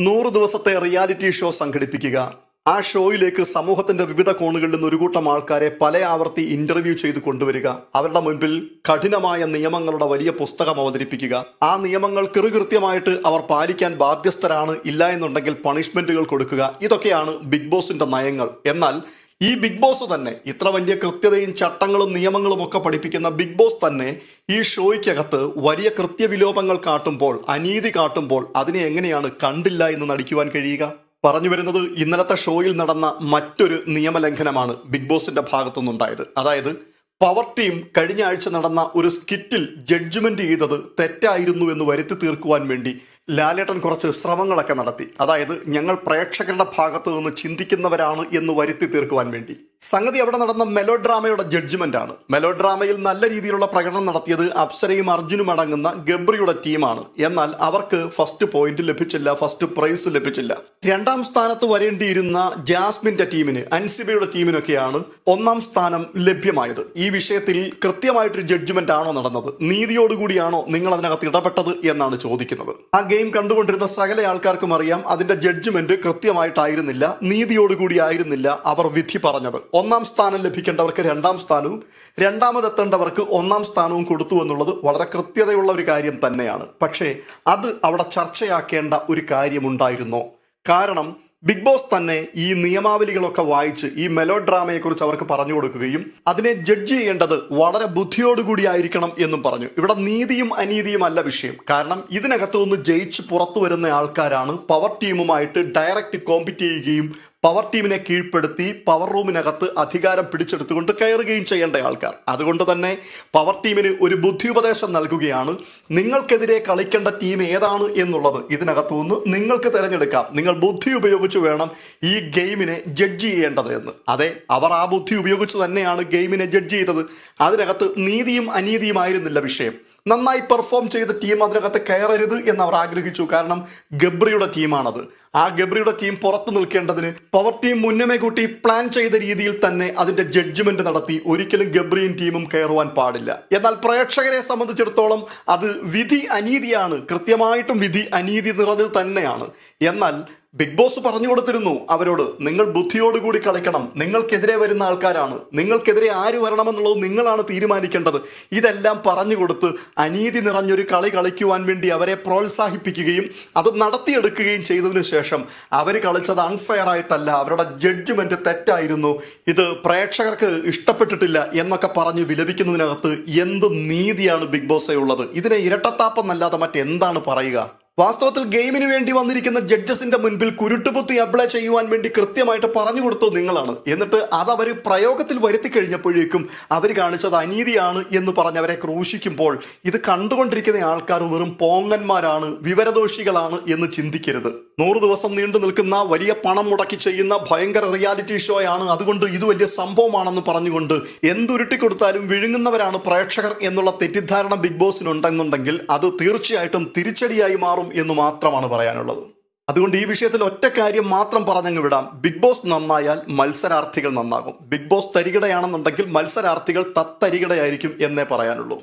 100 ദിവസത്തെ reality show സംഘടിപ്പിക്കുക. ആ ഷോയിലേക്ക് സമൂഹത്തിന്റെ വിവിധ കോണുകളിൽ നിന്ന് ഒരു കൂട്ടം ആൾക്കാരെ പല ആവർത്തി ഇന്റർവ്യൂ ചെയ്ത് കൊണ്ടുവരിക. അവരുടെ മുൻപിൽ കഠിനമായ നിയമങ്ങളുടെ വലിയ പുസ്തകം അവതരിപ്പിക്കുക. ആ നിയമങ്ങൾ കൃത്യമായിട്ട് അവർ പാലിക്കാൻ ബാധ്യസ്ഥരാണ്, ഇല്ല എന്നുണ്ടെങ്കിൽ പണിഷ്മെന്റുകൾ കൊടുക്കുക. ഇതൊക്കെയാണ് ബിഗ് ബോസിന്റെ നയങ്ങൾ. എന്നാൽ ഈ ബിഗ് ബോസ് തന്നെ ഇത്ര വലിയ കൃത്യതയും ചട്ടങ്ങളും നിയമങ്ങളും ഒക്കെ പഠിപ്പിക്കുന്ന ബിഗ് ബോസ് തന്നെ ഈ ഷോയ്ക്കകത്ത് വലിയ കൃത്യവിലോപങ്ങൾ കാട്ടുമ്പോൾ, അനീതി കാട്ടുമ്പോൾ അതിനെ എങ്ങനെയാണ് കണ്ടില്ല എന്ന് നടിക്കുവാൻ കഴിയുക? പറഞ്ഞു വരുന്നത് ഇന്നലത്തെ ഷോയിൽ നടന്ന മറ്റൊരു നിയമലംഘനമാണ് ബിഗ് ബോസിന്റെ ഭാഗത്തുനിന്നുണ്ടായത്. അതായത് പവർ ടീം കഴിഞ്ഞ ആഴ്ച നടന്ന ഒരു സ്കിറ്റിൽ ജഡ്ജ്മെന്റ് ചെയ്തത് തെറ്റായിരുന്നു എന്ന് വരുത്തി തീർക്കുവാൻ വേണ്ടി ലാലേട്ടൻ കുറച്ച് ശ്രമങ്ങളൊക്കെ നടത്തി. അതായത് ഞങ്ങൾ പ്രേക്ഷകരുടെ ഭാഗത്ത് നിന്ന് ചിന്തിക്കുന്നവരാണ് എന്ന് വരുത്തി തീർക്കുവാൻ വേണ്ടി. സംഗതി അവിടെ നടന്ന മെലോ ഡ്രാമയുടെ ജഡ്ജ്മെന്റ് ആണ്. മെലോ ഡ്രാമയിൽ നല്ല രീതിയിലുള്ള പ്രകടനം നടത്തിയത് അപ്സരയും അർജുനും അടങ്ങുന്ന ഗബ്രിയുടെ ടീമാണ്. എന്നാൽ അവർക്ക് ഫസ്റ്റ് പോയിന്റ് ലഭിച്ചില്ല, ഫസ്റ്റ് പ്രൈസ് ലഭിച്ചില്ല. രണ്ടാം സ്ഥാനത്ത് വരേണ്ടിയിരുന്ന ജാസ്മിന്റെ ടീമിന്, അൻസിബയുടെ ടീമിനൊക്കെയാണ് ഒന്നാം സ്ഥാനം ലഭ്യമായത്. ഈ വിഷയത്തിൽ കൃത്യമായിട്ടൊരു ജഡ്ജ്മെന്റ് ആണോ നടന്നത്? നീതിയോടുകൂടിയാണോ നിങ്ങൾ അതിനകത്ത് ഇടപെട്ടത് എന്നാണ് ചോദിക്കുന്നത്. ആ ഗെയിം കണ്ടുകൊണ്ടിരുന്ന സകല ആൾക്കാർക്കും അറിയാം അതിന്റെ ജഡ്ജ്മെന്റ് കൃത്യമായിട്ടായിരുന്നില്ല, നീതിയോടുകൂടി ആയിരുന്നില്ല അവർ വിധി പറഞ്ഞത്. ഒന്നാം സ്ഥാനം ലഭിക്കേണ്ടവർക്ക് രണ്ടാം സ്ഥാനവും രണ്ടാമതെത്തേണ്ടവർക്ക് ഒന്നാം സ്ഥാനവും കൊടുത്തു എന്നുള്ളത് വളരെ കൃത്യതയുള്ള ഒരു കാര്യം തന്നെയാണ്. പക്ഷേ അത് അവിടെ ചർച്ചയാക്കേണ്ട ഒരു കാര്യമുണ്ടായിരുന്നോ? കാരണം ബിഗ് ബോസ് തന്നെ ഈ നിയമാവലികളൊക്കെ വായിച്ച് ഈ മെലോ ഡ്രാമയെക്കുറിച്ച് അവർക്ക് പറഞ്ഞു കൊടുക്കുകയും അതിനെ ജഡ്ജ് ചെയ്യേണ്ടത് വളരെ ബുദ്ധിയോടുകൂടി ആയിരിക്കണം എന്നും പറഞ്ഞു. ഇവിടെ നീതിയും അനീതിയും അല്ല വിഷയം. കാരണം ഇതിനകത്ത് നിന്ന് ജയിച്ച് പുറത്തു വരുന്ന ആൾക്കാരാണ് പവർ ടീമുമായിട്ട് ഡയറക്റ്റ് കോമ്പീറ്റ് ചെയ്യുകയും പവർ ടീമിനെ കീഴ്പ്പെടുത്തി പവർ റൂമിനകത്ത് അധികാരം പിടിച്ചെടുത്തുകൊണ്ട് കയറുകയും ചെയ്യേണ്ട ആൾക്കാർ. അതുകൊണ്ട് തന്നെ പവർ ടീമിന് ഒരു ബുദ്ധിയുപദേശം നൽകുകയാണ്. നിങ്ങൾക്കെതിരെ കളിക്കേണ്ട ടീം ഏതാണ് എന്നുള്ളത് ഇതിനകത്തു നിന്ന് നിങ്ങൾക്ക് തിരഞ്ഞെടുക്കാം. നിങ്ങൾ ബുദ്ധി ഉപയോഗിച്ച് വേണം ഈ ഗെയിമിനെ ജഡ്ജ് ചെയ്യേണ്ടത് എന്ന്. അതെ, അവർ ആ ബുദ്ധി ഉപയോഗിച്ച് തന്നെയാണ് ഗെയിമിനെ ജഡ്ജ് ചെയ്തത്. അതിനകത്ത് നീതിയും അനീതിയുമായിരുന്നില്ല വിഷയം. നന്നായി പെർഫോം ചെയ്ത ടീം അതിനകത്ത് കയറരുത് എന്ന് അവർ ആഗ്രഹിച്ചു. കാരണം ഗബ്രിയുടെ ടീമാണത്. ആ ഗബ്രിയുടെ ടീം പുറത്തു നിൽക്കേണ്ടതിന് പവർ ടീം മുന്നമേ കൂട്ടി പ്ലാൻ ചെയ്ത രീതിയിൽ തന്നെ അതിന്റെ ജഡ്ജ്മെന്റ് നടത്തി. ഒരിക്കലും ഗബ്രിയും ടീമും കയറുവാൻ പാടില്ല. എന്നാൽ പ്രേക്ഷകരെ സംബന്ധിച്ചിടത്തോളം അത് വിധി അനീതിയാണ്. കൃത്യമായിട്ടും വിധി അനീതി നിറഞ്ഞത് തന്നെയാണ്. എന്നാൽ ബിഗ് ബോസ് പറഞ്ഞു കൊടുത്തിരുന്നു അവരോട്, നിങ്ങൾ ബുദ്ധിയോടുകൂടി കളിക്കണം, നിങ്ങൾക്കെതിരെ വരുന്ന ആൾക്കാരാണ്, നിങ്ങൾക്കെതിരെ ആര് വരണമെന്നുള്ളത് നിങ്ങളാണ് തീരുമാനിക്കേണ്ടത്. ഇതെല്ലാം പറഞ്ഞു കൊടുത്ത് അനീതി നിറഞ്ഞൊരു കളി കളിക്കുവാൻ വേണ്ടി അവരെ പ്രോത്സാഹിപ്പിക്കുകയും അത് നടത്തിയെടുക്കുകയും ചെയ്തതിനു ശേഷം അവർ കളിച്ചത് അൺഫെയർ ആയിട്ടല്ല, അവരുടെ ജഡ്ജ്മെന്റ് തെറ്റായിരുന്നു, ഇത് പ്രേക്ഷകർക്ക് ഇഷ്ടപ്പെട്ടിട്ടില്ല എന്നൊക്കെ പറഞ്ഞ് വിലപിക്കുന്നതിനകത്ത് എന്ത് നീതിയാണ് ബിഗ് ബോസേ ഉള്ളത്? ഇതിനെ ഇരട്ടത്താപ്പെന്നല്ലാതെ മറ്റെന്താണ് പറയുക? വാസ്തവത്തിൽ ഗെയിമിന് വേണ്ടി വന്നിരിക്കുന്ന ജഡ്ജസിന്റെ മുൻപിൽ കുരുട്ടുപുത്തി അപ്ലൈ ചെയ്യുവാൻ വേണ്ടി കൃത്യമായിട്ട് പറഞ്ഞു കൊടുത്തു നിങ്ങളാണ്. എന്നിട്ട് അതവർ പ്രയോഗത്തിൽ വരുത്തി കഴിഞ്ഞപ്പോഴേക്കും അവർ കാണിച്ചത് അനീതിയാണ് എന്ന് പറഞ്ഞവരെ ക്രൂശിക്കുമ്പോൾ ഇത് കണ്ടുകൊണ്ടിരിക്കുന്ന ആൾക്കാർ വെറും പോങ്ങന്മാരാണ്, വിവരദോഷികളാണ് എന്ന് ചിന്തിക്കരുത്. 100 ദിവസം നീണ്ടു നിൽക്കുന്ന വലിയ പണം മുടക്കി ചെയ്യുന്ന ഭയങ്കര റിയാലിറ്റി ഷോയാണ്, അതുകൊണ്ട് ഇത് വലിയ സംഭവമാണെന്ന് പറഞ്ഞുകൊണ്ട് എന്തുരുട്ടി കൊടുത്താലും വിഴുങ്ങുന്നവരാണ് പ്രേക്ഷകർ എന്നുള്ള തെറ്റിദ്ധാരണ ബിഗ് ബോസിനുണ്ടെന്നുണ്ടെങ്കിൽ അത് തീർച്ചയായിട്ടും തിരിച്ചടിയായി മാറും എന്ന് മാത്രമാണ് പറയാനുള്ളത്. അതുകൊണ്ട് ഈ വിഷയത്തിൽ ഒറ്റ കാര്യം മാത്രം പറഞ്ഞങ്ങ് വിടാം. ബിഗ് ബോസ് നന്നായാൽ മത്സരാർത്ഥികൾ നന്നാകും. ബിഗ് ബോസ് തരികിടയാണെന്നുണ്ടെങ്കിൽ മത്സരാർത്ഥികൾ തത്തരികിടയായിരിക്കും എന്നേ പറയാനുള്ളൂ.